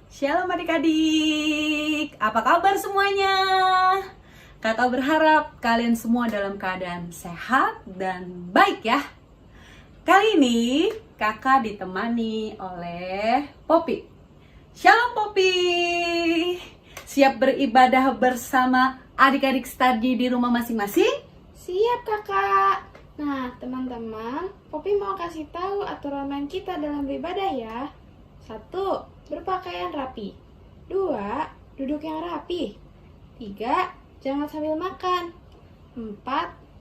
Shalom adik-adik, apa kabar semuanya? Kakak berharap kalian semua dalam keadaan sehat dan baik ya. Kali ini kakak ditemani oleh Poppy. Shalom Poppy, siap beribadah bersama adik-adik study di rumah masing-masing? Siap kakak. Nah teman-teman, Poppy mau kasih tahu aturan main kita dalam beribadah ya. 1. Berpakaian rapi. 2. Duduk yang rapi. 3. Jangan sambil makan. 4.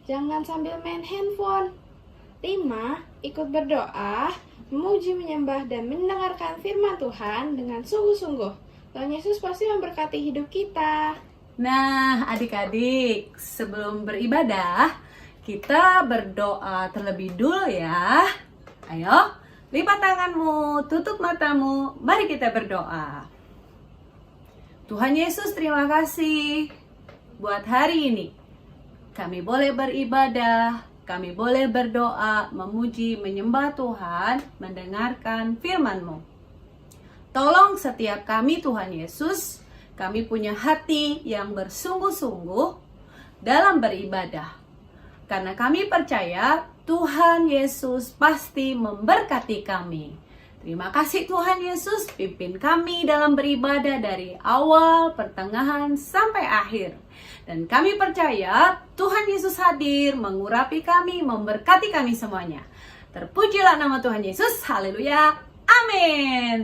Jangan sambil main handphone. 5. Ikut berdoa, memuji, menyembah, dan mendengarkan firman Tuhan dengan sungguh-sungguh. Tuhan Yesus pasti memberkati hidup kita. Nah, adik-adik, sebelum beribadah, kita berdoa terlebih dulu ya. Ayo, lipat tanganmu, tutup matamu, mari kita berdoa. Tuhan Yesus, terima kasih buat hari ini. Kami boleh beribadah, kami boleh berdoa, memuji, menyembah Tuhan, mendengarkan firman-Mu. Tolong setiap kami Tuhan Yesus, kami punya hati yang bersungguh-sungguh dalam beribadah. Karena kami percaya Tuhan Yesus pasti memberkati kami. Terima kasih Tuhan Yesus, pimpin kami dalam beribadah dari awal, pertengahan, sampai akhir. Dan kami percaya Tuhan Yesus hadir, mengurapi kami, memberkati kami semuanya. Terpujilah nama Tuhan Yesus, haleluya, amin.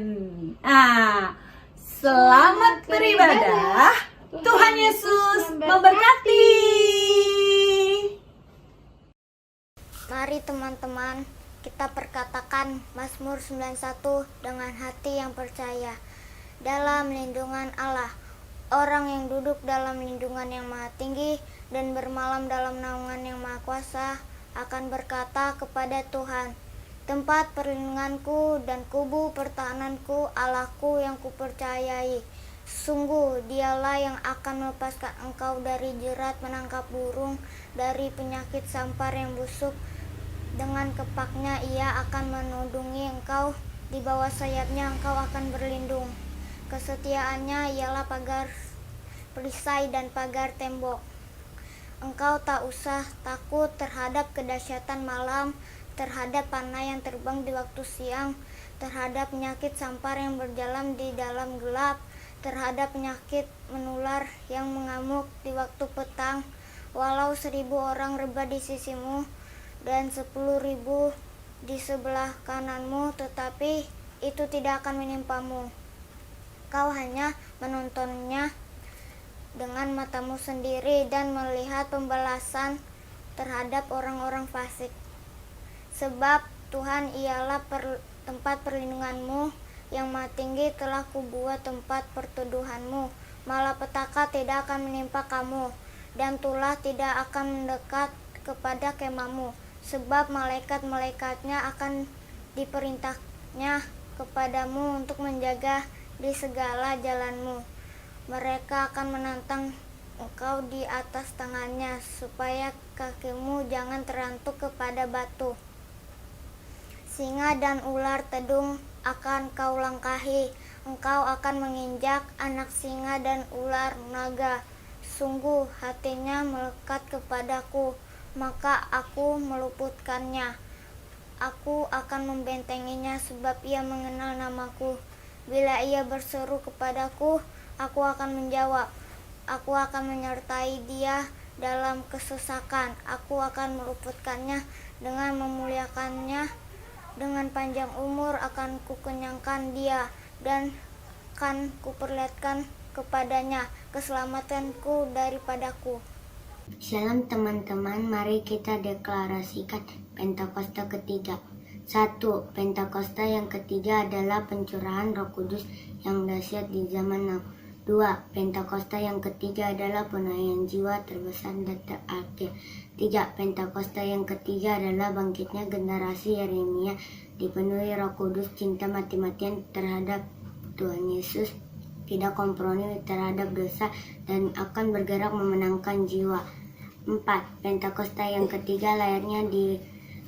Selamat beribadah, Tuhan Yesus memberkati. Mari teman-teman, kita perkatakan Mazmur 91 dengan hati yang percaya. Dalam lindungan Allah, orang yang duduk dalam lindungan yang maha tinggi dan bermalam dalam naungan yang maha kuasa akan berkata kepada Tuhan, tempat perlindunganku dan kubu pertahananku, Allahku yang kupercayai. Sungguh dialah yang akan melepaskan engkau dari jerat menangkap burung, dari penyakit sampar yang busuk. Dengan kepaknya ia akan menudungi engkau, di bawah sayapnya engkau akan berlindung. Kesetiaannya ialah pagar perisai dan pagar tembok. Engkau tak usah takut terhadap kedahsyatan malam, terhadap panah yang terbang di waktu siang, terhadap penyakit sampar yang berjalan di dalam gelap, terhadap penyakit menular yang mengamuk di waktu petang. Walau 1.000 orang rebah di sisimu dan 10.000 di sebelah kananmu, tetapi itu tidak akan menimpamu. Kau hanya menontonnya dengan matamu sendiri dan melihat pembalasan terhadap orang-orang fasik. Sebab Tuhan ialah tempat perlindunganmu, yang maha tinggi telah kubuat tempat perteduhanmu. Malapetaka tidak akan menimpa kamu, dan tulah tidak akan mendekat kepada kemahmu. Sebab malaikat-malaikatnya akan diperintahnya kepadamu untuk menjaga di segala jalanmu. Mereka akan menantang engkau di atas tangannya, supaya kakimu jangan terantuk kepada batu. Singa dan ular tedung akan kau langkahi, engkau akan menginjak anak singa dan ular naga. Sungguh hatinya melekat kepadaku, maka aku meluputkannya. Aku akan membentenginya sebab ia mengenal namaku. Bila ia berseru kepadaku, aku akan menjawab. Aku akan menyertai dia dalam kesesakan. Aku akan meluputkannya dengan memuliakannya. Dengan panjang umur akan kukenyangkan dia, dan akan kuperlihatkan kepadanya keselamatanku daripadaku. Shalom teman-teman, mari kita deklarasikan Pentakosta ketiga. 1. Pentakosta yang ketiga adalah pencurahan Roh Kudus yang dahsyat di zaman now. 2. Pentakosta yang ketiga adalah penayangan jiwa terbesar dan terakhir. 3. Pentakosta yang ketiga adalah bangkitnya generasi Yeremia dipenuhi Roh Kudus, cinta mati-matian terhadap Tuhan Yesus, tidak kompromi terhadap dosa, dan akan bergerak memenangkan jiwa. 4. Pentakosta yang ketiga lahirnya di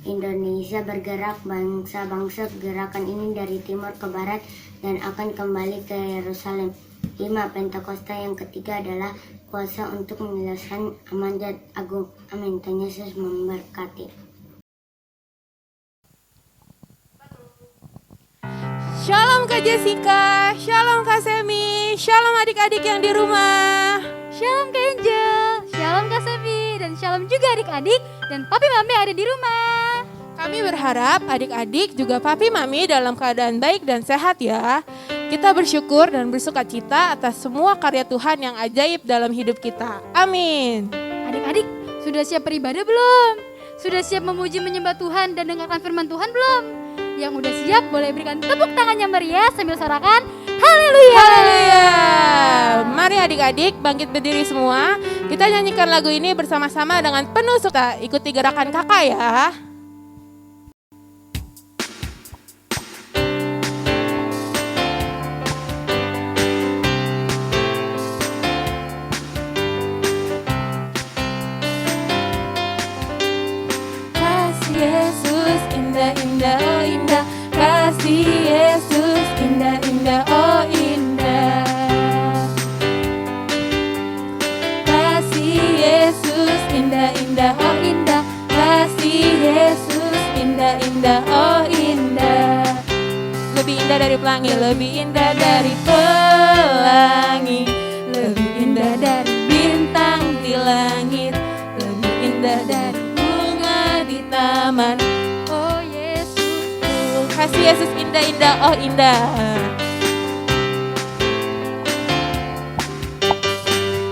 Indonesia bergerak, bangsa-bangsa gerakan ini dari timur ke barat dan akan kembali ke Yerusalem. 5. Pentakosta yang ketiga adalah kuasa untuk menyelesaikan amanat agung. Amin. Tuhan Yesus memberkati. Shalom Kak Jessica, shalom Kak Semi, shalom adik-adik yang di rumah. Shalom Kak Angel, shalom Kak Sevi, dan shalom juga adik-adik dan papi mami yang ada di rumah. Kami berharap adik-adik juga papi mami dalam keadaan baik dan sehat ya. Kita bersyukur dan bersuka cita atas semua karya Tuhan yang ajaib dalam hidup kita. Amin. Adik-adik, sudah siap beribadah belum? Sudah siap memuji menyembah Tuhan dan dengarkan firman Tuhan belum? Yang udah siap boleh berikan tepuk tangan yang meriah sambil sorakan haleluya. Haleluya. Mari adik-adik bangkit berdiri semua. Kita nyanyikan lagu ini bersama-sama dengan penuh sukacita. Ikuti gerakan kakak ya. Kasih Yesus indah-indah, oh indah. Kasih Yesus indah-indah, oh indah. Kasih Yesus indah-indah, oh indah. Kasih Yesus indah-indah, oh indah. Lebih indah dari pelangi, lebih indah dari pelangi, lebih indah dari bintang di langit, lebih indah dari bunga di taman. Oh Yesus, kasih Yesus indah-indah, oh indah.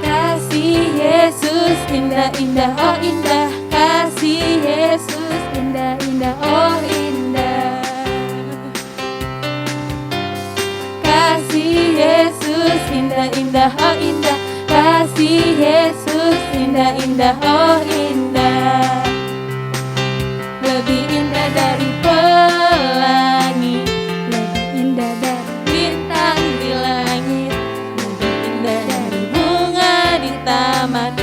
Kasih Yesus indah-indah, oh indah. Kasih Yesus indah-indah, oh indah. Kasih Yesus indah-indah, oh indah. Kasih Yesus indah-indah, oh indah. Lebih indah dari pelangi, lebih indah dari bintang di langit, lebih indah dari bunga di taman.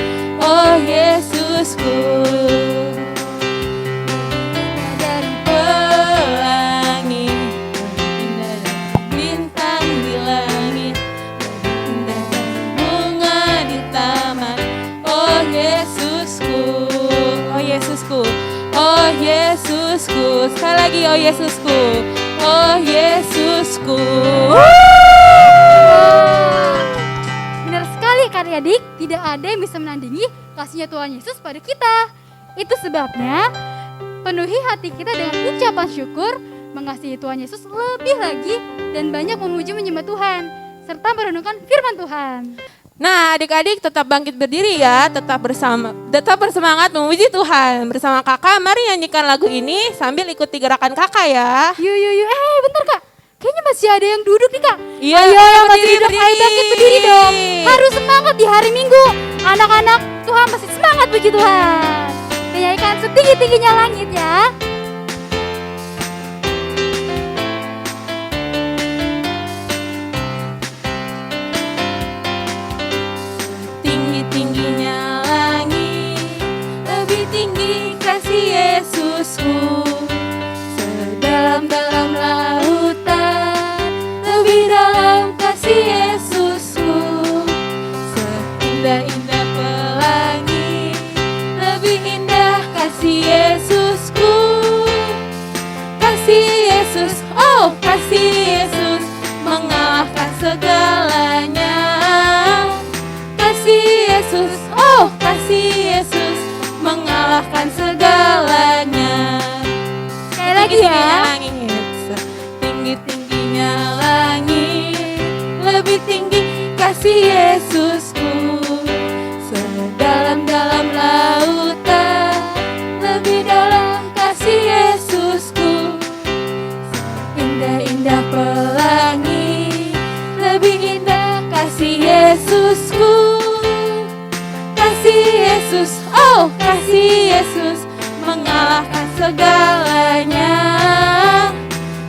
Oh Yesusku, lebih indah dari pelangi, lebih indah dari bintang di langit, lebih indah dari bunga di taman. Oh Yesusku, oh Yesusku, oh Yesusku. Sekali lagi, oh Yesusku, oh Yesusku. Benar sekali Kak adik, tidak ada yang bisa menandingi kasihnya Tuhan Yesus pada kita. Itu sebabnya penuhi hati kita dengan ucapan syukur, mengasihi Tuhan Yesus lebih lagi, dan banyak memuji menyembah Tuhan, serta merenungkan firman Tuhan. Nah, adik-adik tetap bangkit berdiri ya, tetap bersemangat memuji Tuhan. Bersama kakak, mari nyanyikan lagu ini sambil ikuti gerakan kakak ya. Yuk, bentar Kak. Kayaknya masih ada yang duduk nih Kak. Iya, ayo yang masih berdiri, duduk, ayo berdiri. bangkit berdiri dong. Harus semangat di hari Minggu. Anak-anak, Tuhan masih semangat puji Tuhan. Menyanyikan setinggi-tingginya langit ya. Tinggi-tingginya langit, lebih tinggi kasih Yesusku. Sedalam-dalam lautan, lebih dalam kasih Yesusku. Seindah-indah pelangi, lebih indah kasih Yesusku. Kasih Yesus, oh kasih Yesus, mengalahkan segalanya. Kasih Yesus, oh kasih Yesus, mengalahkan segalanya. Sekali lagi ya. Tinggi-tingginya langit, lebih tinggi kasih Yesusku. Sedalam-dalam lautan, lebih dalam kasih Yesusku. Indah-indah pelangi, lebih indah kasih Yesusku. Kasih Yesus, oh kasih Yesus, mengalahkan segalanya.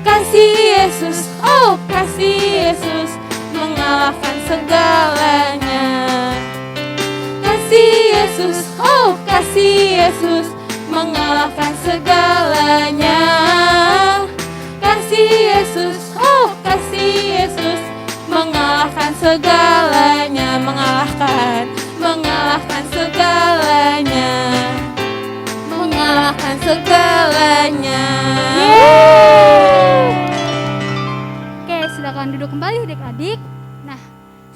Kasih Yesus, oh kasih Yesus, mengalahkan segalanya. Kasih Yesus, oh kasih Yesus, mengalahkan segalanya. Kasih Yesus, oh kasih Yesus, mengalahkan segalanya, mengalahkan segalanya, mengalahkan segalanya. Oke, silakan duduk kembali adik-adik. Nah,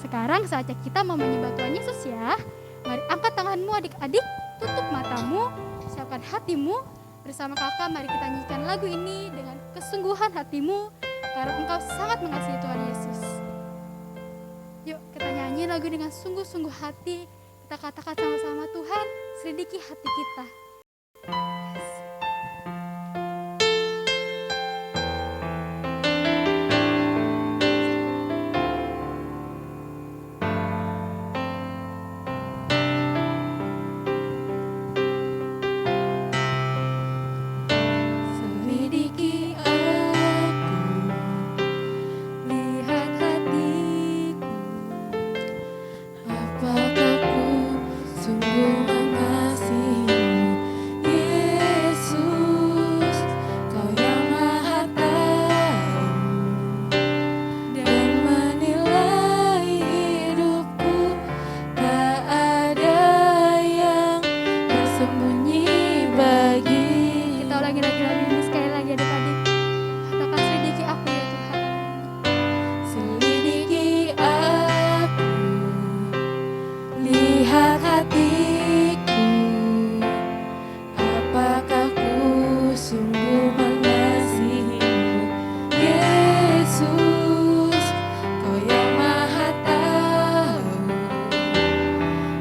sekarang saatnya kita mau menyembah Tuhan Yesus ya. Mari angkat tanganmu adik-adik, tutup matamu, siapkan hatimu. Bersama kakak mari kita nyanyikan lagu ini dengan kesungguhan hatimu, karena engkau sangat mengasihi Tuhan Yesus. Yuk kita nyanyi lagu dengan sungguh-sungguh hati. Kita katakan sama-sama, Tuhan selidiki hati kita. Selidiki aku, lihat hatiku, apakah ku sungguh mengasihimu, Yesus, Kau yang Maha Tahu dan menilai hidupku, tak ada yang tersembunyi bagi. Kita ulangi lagi ini sekali lagi adik-adik. Katakan selidiki aku ya Tuhan. Selidiki aku, lihat hatiku, apakah ku sungguh mengasihimu, Yesus, Kau yang Maha Tahu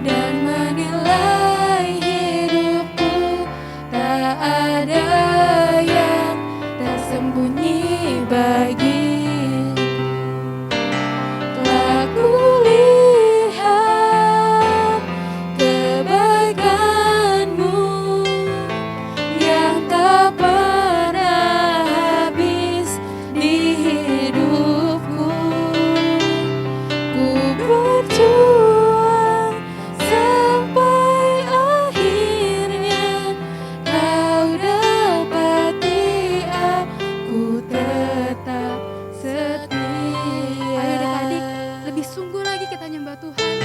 dan menilai hidupku, tak ada yang tersembunyi bagi. Telah kulihat kebaikan-Mu yang tak pernah habis di hidupku. Ku berjuang sampai akhirnya Kau dapati aku tetap setia. Ayo adik-adik, lebih sungguh lagi kita nyembah Tuhan.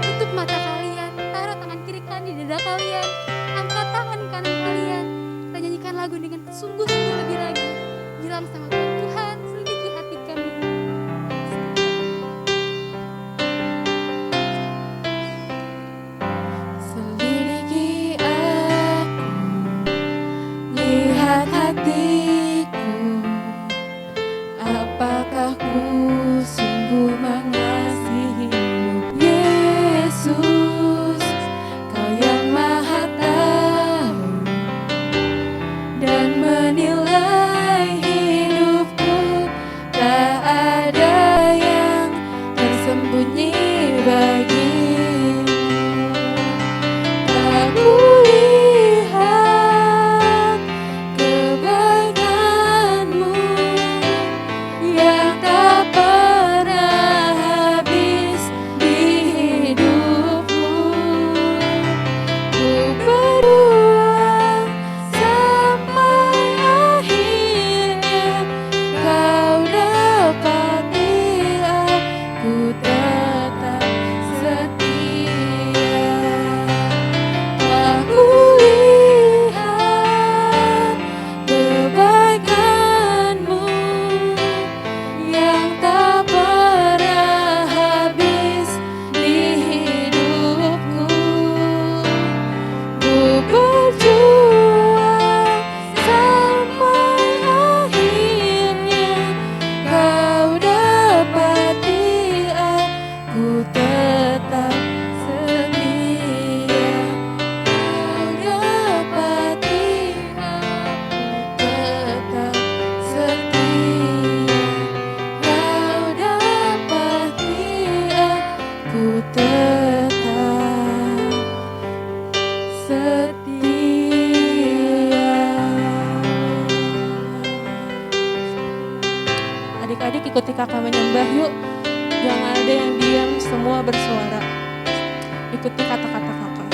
Tutup mata kalian, taruh tangan kiri kalian di dada kalian, angkat tangan kanan kalian. Kita nyanyikan lagu dengan sungguh-sungguh lebih lagi. Bilang sama Tuhan, Tuhan selidiki hati kami. Selidiki aku, lihat hatiku, apakah ku sungguh mengasihimu, Yesus, Kau yang Maha Tahu dan menilai hidupku, tak ada yang tersembunyi bagimu. Tak kulihat kebaikan-Mu yang tak pernah habis di hidupku. Ku berjuang sampai akhirnya Kau dapati aku tetap setia. Aku lihat kebaikan-Mu yang tak pernah habis di hidupku. Ku berjuang sampai akhirnya Kau dapati aku tetap setia. Kau dapati aku tetap setia. Kau dapati aku tetap setia. Adik-adik ikuti kakak menyembah yuk. Jangan ada yang diam, semua bersuara. Ikuti kata-kata kakak.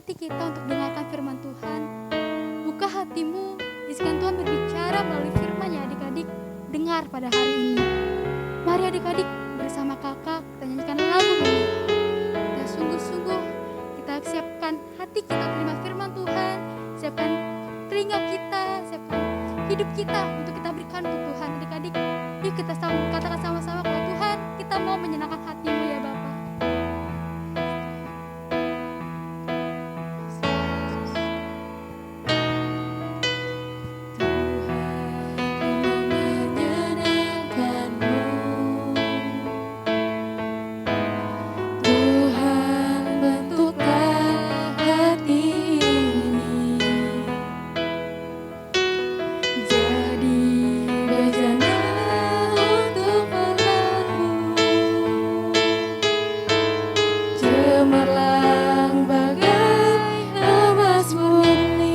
hati kita untuk dengarkan firman Tuhan. Buka hatimu, izinkan Tuhan berbicara melalui firman ya adik-adik. Dengar pada hari ini. Mari adik-adik bersama kakak kita nyanyikan lagu ini. Kita sungguh-sungguh kita siapkan hati kita terima firman Tuhan. Siapkan telinga kita, siapkan hidup kita untuk kita berikan untuk Tuhan. Adik-adik, yuk kita katakan sama-sama kepada Tuhan, kita mau menyenangkan hatimu ya Bapa.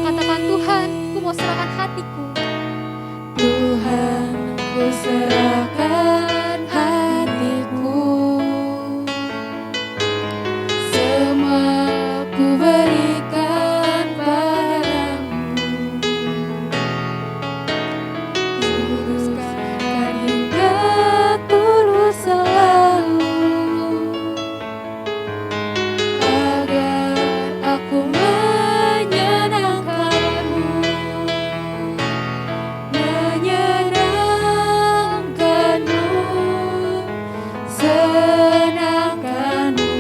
Katakan Tuhan, ku mau serahkan hatiku. Tuhan, ku serahkan hatiku, semua ku berikan padamu. Luruskan hingga tulus selalu, agar aku menyenangkanmu, senangkanmu,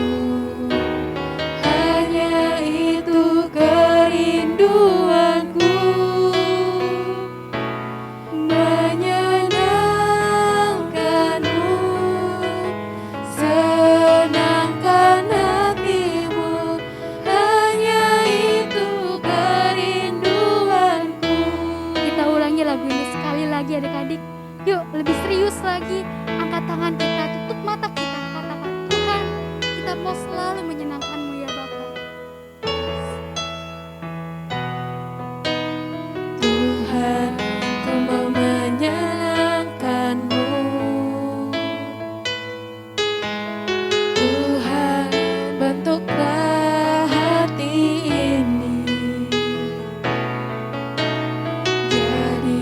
hanya itu kerinduanku, menyenangkanmu, senangkan hatimu, hanya itu kerinduanku. Kita ulangi lagu ini sekali lagi adik-adik. Yuk lebih serius lagi. Angkat tangan kita, tutup mata kita. Katakan Tuhan, kita mau selalu menyenangkan-Mu ya Bapa. Tuhan, ku mau menyenangkan-Mu. Tuhan, bentuklah hati ini jadi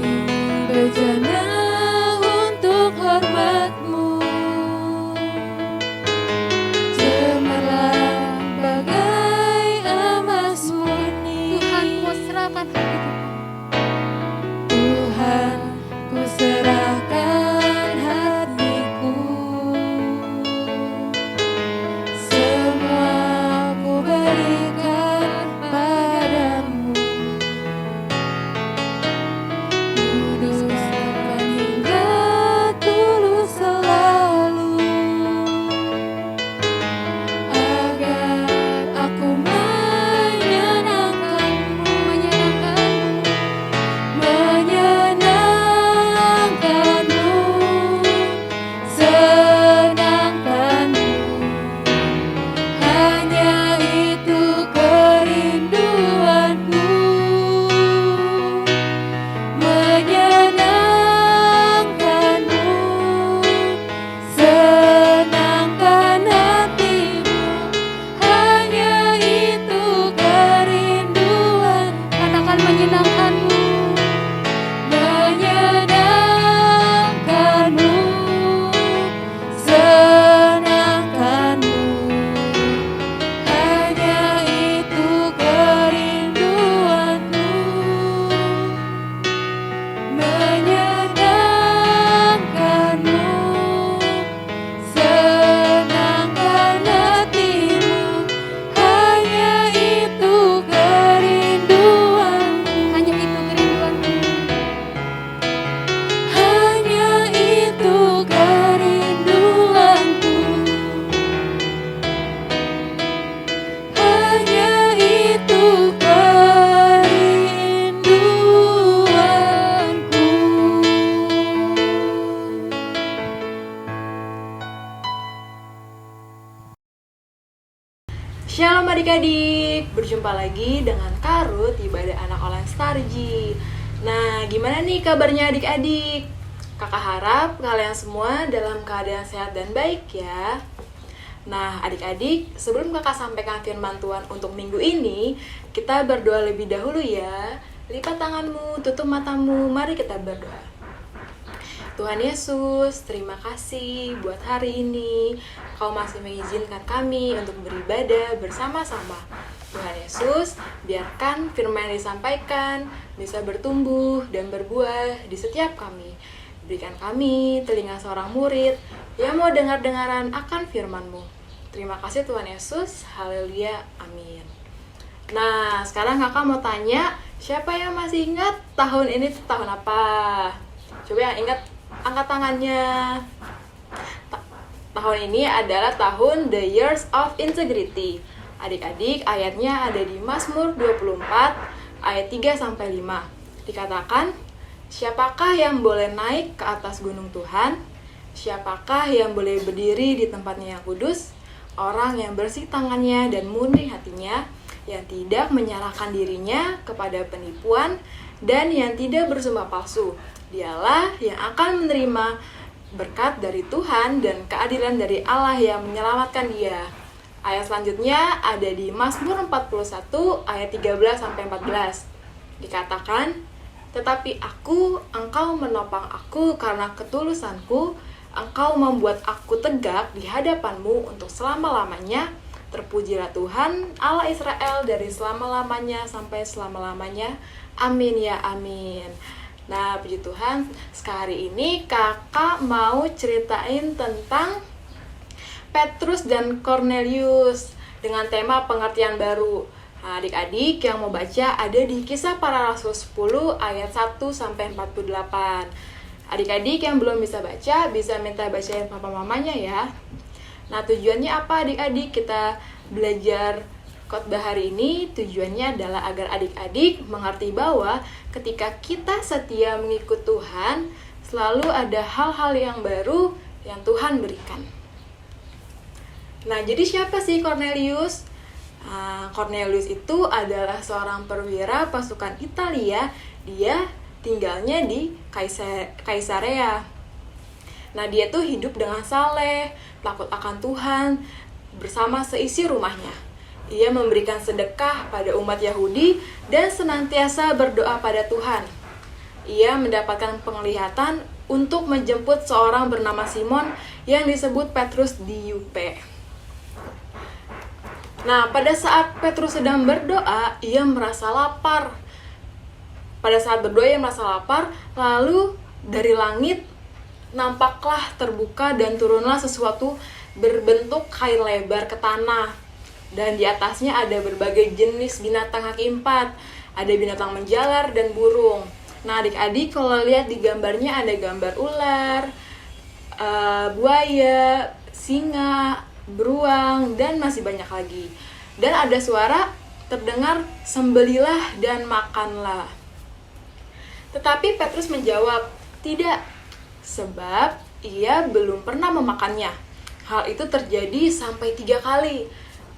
bejana untuk hormat-Mu, cemerlang bagai emas murni. Tuhan, ku mau serahkan hati kita. Tuhan, ku serahkan hatiku, semua ku berikan padamu. Luruskan hingga tulus selalu, agar aku menyenangkanmu, menyenangkanmu, senangkanmu, hanya itu kerinduanku, menyenangkanmu, senangkan hatimu, hanya itu kerinduan. Katakan menyenangkan-Mu. Menyenangkanmu, senangkanmu, hanya itu kerinduanku, menyenangkanmu, senangkan hatimu, hanya itu kerinduanku. Hanya itu kerinduan-Mu. Hanya itu kerinduanku, hanya itu kerinduanku. Shalom adik-adik, berjumpa lagi dengan Karut Ibadah Anak Online Starji. Nah, gimana nih kabarnya adik-adik? Kakak harap kalian semua dalam keadaan sehat dan baik ya. Nah, adik-adik, sebelum kakak sampaikan firman Tuhan untuk minggu ini, kita berdoa lebih dahulu ya. Lipat tanganmu, tutup matamu, mari kita berdoa. Tuhan Yesus, terima kasih buat hari ini. Kau masih mengizinkan kami untuk beribadah bersama-sama. Tuhan Yesus, biarkan firman yang disampaikan bisa bertumbuh dan berbuah di setiap kami. Berikan kami telinga seorang murid yang mau dengar-dengaran akan firman-Mu. Terima kasih Tuhan Yesus, haleluya, amin. Nah, sekarang kakak mau tanya, siapa yang masih ingat tahun ini tahun apa? Coba yang ingat, angkat tangannya. Tahun ini adalah tahun The Years of Integrity. Adik-adik, ayatnya ada di Mazmur 24 ayat 3-5. Dikatakan, siapakah yang boleh naik ke atas gunung Tuhan? Siapakah yang boleh berdiri di tempatnya yang kudus? Orang yang bersih tangannya dan murni hatinya, yang tidak menyalahkan dirinya kepada penipuan dan yang tidak bersumpah palsu. Dialah yang akan menerima berkat dari Tuhan dan keadilan dari Allah yang menyelamatkan dia. Ayat selanjutnya ada di Mazmur 41 ayat 13-14. Dikatakan, tetapi engkau menopang aku karena ketulusanku, engkau membuat aku tegak di hadapanmu untuk selama-lamanya. Terpujilah Tuhan Allah Israel dari selama-lamanya sampai selama-lamanya. Amin ya amin. Nah, puji Tuhan, sekali ini kakak mau ceritain tentang Petrus dan Cornelius dengan tema pengertian baru. Nah, adik-adik yang mau baca ada di Kisah Para Rasul 10 ayat 1-48. Adik-adik yang belum bisa baca, bisa minta bacain papa mamanya ya. Nah, tujuannya apa adik-adik kita belajar khotbah hari ini? Tujuannya adalah agar adik-adik mengerti bahwa ketika kita setia mengikut Tuhan, selalu ada hal-hal yang baru yang Tuhan berikan. Nah, jadi siapa sih Cornelius? Cornelius itu adalah seorang perwira pasukan Italia. Dia tinggalnya di Kaisarea. Nah, dia tuh hidup dengan saleh, takut akan Tuhan, bersama seisi rumahnya. Ia memberikan sedekah pada umat Yahudi dan senantiasa berdoa pada Tuhan. Ia mendapatkan penglihatan untuk menjemput seorang bernama Simon yang disebut Petrus di Yope. Nah, pada saat Petrus sedang berdoa, ia merasa lapar. Pada saat berdoa, ia merasa lapar, lalu dari langit nampaklah terbuka dan turunlah sesuatu berbentuk kain lebar ke tanah. Dan di atasnya ada berbagai jenis binatang kaki 4. Ada binatang menjalar dan burung. Nah, adik-adik kalau lihat di gambarnya ada gambar ular, buaya, singa, beruang, dan masih banyak lagi. Dan ada suara terdengar, sembelilah dan makanlah. Tetapi Petrus menjawab, tidak, sebab ia belum pernah memakannya. Hal itu terjadi sampai 3 kali.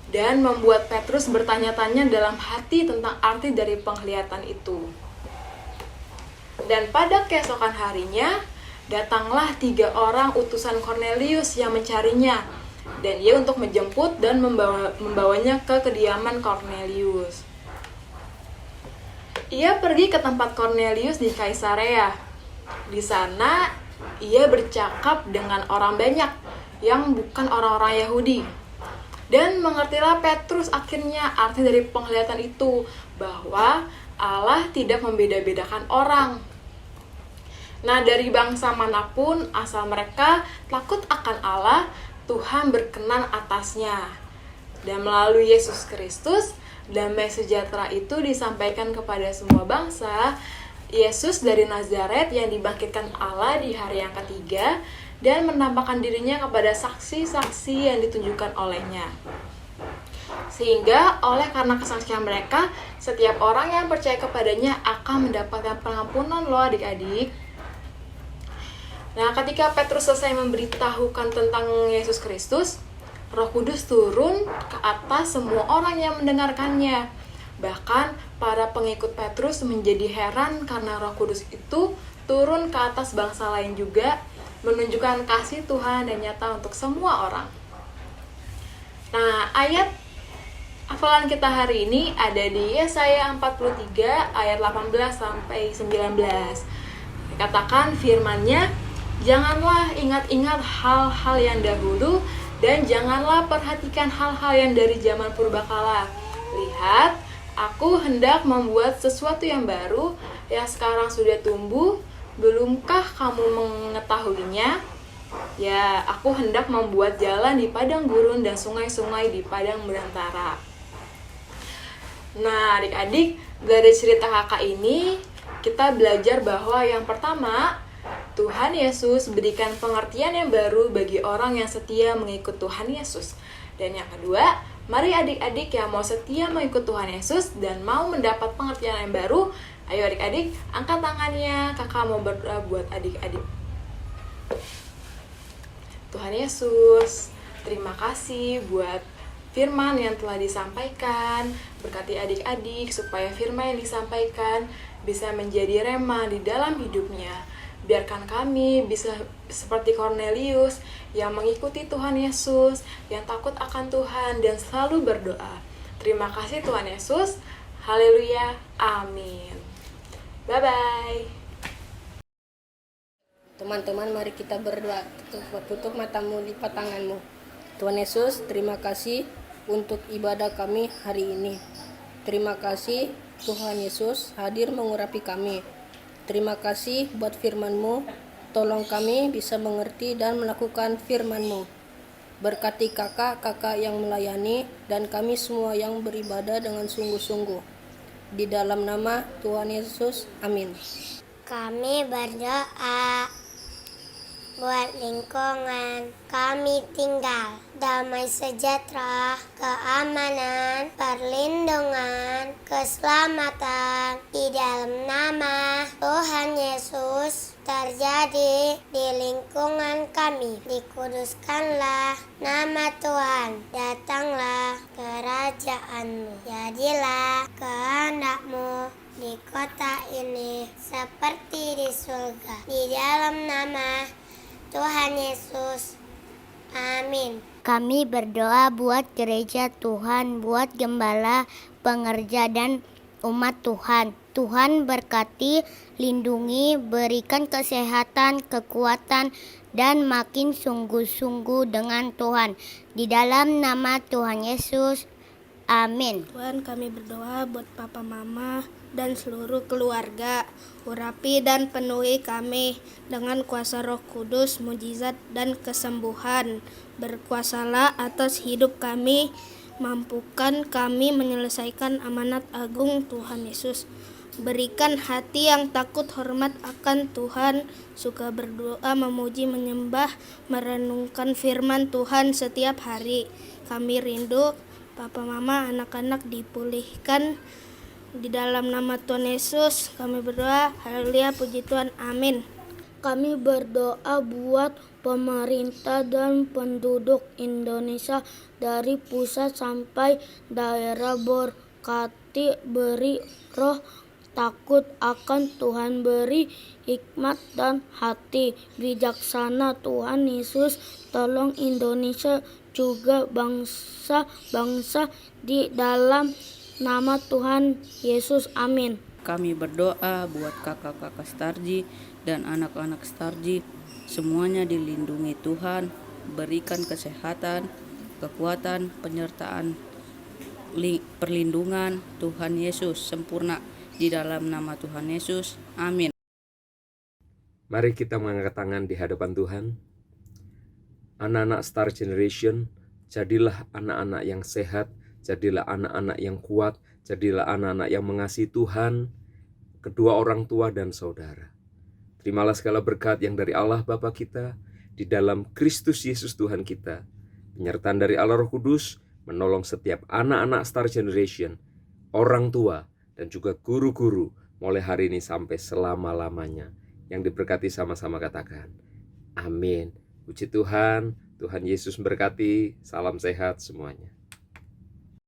Dan membuat Petrus bertanya-tanya dalam hati tentang arti dari penglihatan itu. Dan pada keesokan harinya, datanglah 3 orang utusan Cornelius yang mencarinya. Dan ia untuk menjemput dan membawanya ke kediaman Cornelius. Ia pergi ke tempat Cornelius di Kaisarea. Di sana, ia bercakap dengan orang banyak yang bukan orang-orang Yahudi. Dan mengertilah Petrus akhirnya arti dari penglihatan itu, bahwa Allah tidak membeda-bedakan orang. Nah, dari bangsa manapun asal mereka takut akan Allah, Tuhan berkenan atasnya. Dan melalui Yesus Kristus, damai sejahtera itu disampaikan kepada semua bangsa. Yesus dari Nazaret yang dibangkitkan Allah di hari yang ketiga, dan menampakkan dirinya kepada saksi-saksi yang ditunjukkan olehnya. Sehingga karena kesaksian mereka, setiap orang yang percaya kepadanya akan mendapatkan pengampunan loh adik-adik. Nah, ketika Petrus selesai memberitahukan tentang Yesus Kristus, Roh Kudus turun ke atas semua orang yang mendengarkannya. Bahkan para pengikut Petrus menjadi heran karena Roh Kudus itu turun ke atas bangsa lain juga, menunjukkan kasih Tuhan dan nyata untuk semua orang. Nah, ayat hafalan kita hari ini ada di Yesaya 43 ayat 18 sampai 19. Dikatakan firman-Nya, janganlah ingat-ingat hal-hal yang dahulu dan janganlah perhatikan hal-hal yang dari zaman purbakala. Lihat, aku hendak membuat sesuatu yang baru yang sekarang sudah tumbuh. Belumkah kamu mengetahuinya? Ya, aku hendak membuat jalan di padang gurun dan sungai-sungai di padang belantara. Nah, adik-adik, dari cerita kakak ini kita belajar bahwa yang pertama, Tuhan Yesus berikan pengertian yang baru bagi orang yang setia mengikut Tuhan Yesus. Dan yang kedua, mari adik-adik yang mau setia mengikut Tuhan Yesus dan mau mendapat pengertian yang baru, ayo adik-adik, angkat tangannya, kakak mau berdoa buat adik-adik. Tuhan Yesus, terima kasih buat firman yang telah disampaikan. Berkati adik-adik supaya firman yang disampaikan bisa menjadi rema di dalam hidupnya. Biarkan kami bisa seperti Cornelius yang mengikuti Tuhan Yesus, yang takut akan Tuhan dan selalu berdoa. Terima kasih Tuhan Yesus. Haleluya. Amin. Bye-bye. Teman-teman, mari kita berdoa. Tutup matamu, lipat tanganmu. Tuhan Yesus, terima kasih untuk ibadah kami hari ini. Terima kasih Tuhan Yesus hadir mengurapi kami. Terima kasih buat firman-Mu. Tolong kami bisa mengerti dan melakukan firman-Mu. Berkati kakak-kakak yang melayani dan kami semua yang beribadah dengan sungguh-sungguh. Di dalam nama Tuhan Yesus, amin. Kami berdoa buat lingkungan kami tinggal, damai sejahtera, keamanan, perlindungan, keselamatan di dalam nama Tuhan Yesus terjadi di lingkungan kami. Dikuduskanlah nama Tuhan, datanglah kerajaan-Mu, jadilah kehendak-Mu di kota ini seperti di surga. Di dalam nama Tuhan Yesus, amin. Kami berdoa buat gereja Tuhan, buat gembala, pengerja, dan umat Tuhan. Tuhan berkati, lindungi, berikan kesehatan, kekuatan, dan makin sungguh-sungguh dengan Tuhan. Di dalam nama Tuhan Yesus, amin. Tuhan, kami berdoa buat papa mama dan seluruh keluarga. Urapi dan penuhi kami dengan kuasa Roh Kudus, mujizat dan kesembuhan. Berkuasalah atas hidup kami, mampukan kami menyelesaikan amanat agung Tuhan Yesus. Berikan hati yang takut hormat akan Tuhan, suka berdoa, memuji, menyembah, merenungkan firman Tuhan setiap hari. Kami rindu papa mama, anak-anak dipulihkan. Di dalam nama Tuhan Yesus kami berdoa. Haleluya, puji Tuhan, amin. Kami berdoa buat pemerintah dan penduduk Indonesia dari pusat sampai daerah. Berkati, beri roh takut akan Tuhan, beri hikmat dan hati bijaksana. Tuhan Yesus, tolong Indonesia juga bangsa-bangsa di dalam nama Tuhan Yesus, amin. Kami berdoa buat kakak-kakak Starji dan anak-anak Starji, semuanya dilindungi Tuhan, berikan kesehatan, kekuatan, penyertaan, perlindungan Tuhan Yesus sempurna di dalam nama Tuhan Yesus, amin. Mari kita mengangkat tangan di hadapan Tuhan. Anak-anak Star Generation, jadilah anak-anak yang sehat, jadilah anak-anak yang kuat, jadilah anak-anak yang mengasihi Tuhan, kedua orang tua dan saudara. Terimalah segala berkat yang dari Allah Bapa kita, di dalam Kristus Yesus Tuhan kita. Penyertaan dari Allah Roh Kudus, menolong setiap anak-anak Star Generation, orang tua, dan juga guru-guru, mulai hari ini sampai selama-lamanya. Yang diberkati sama-sama katakan, amin. Puji Tuhan, Tuhan Yesus memberkati, salam sehat semuanya.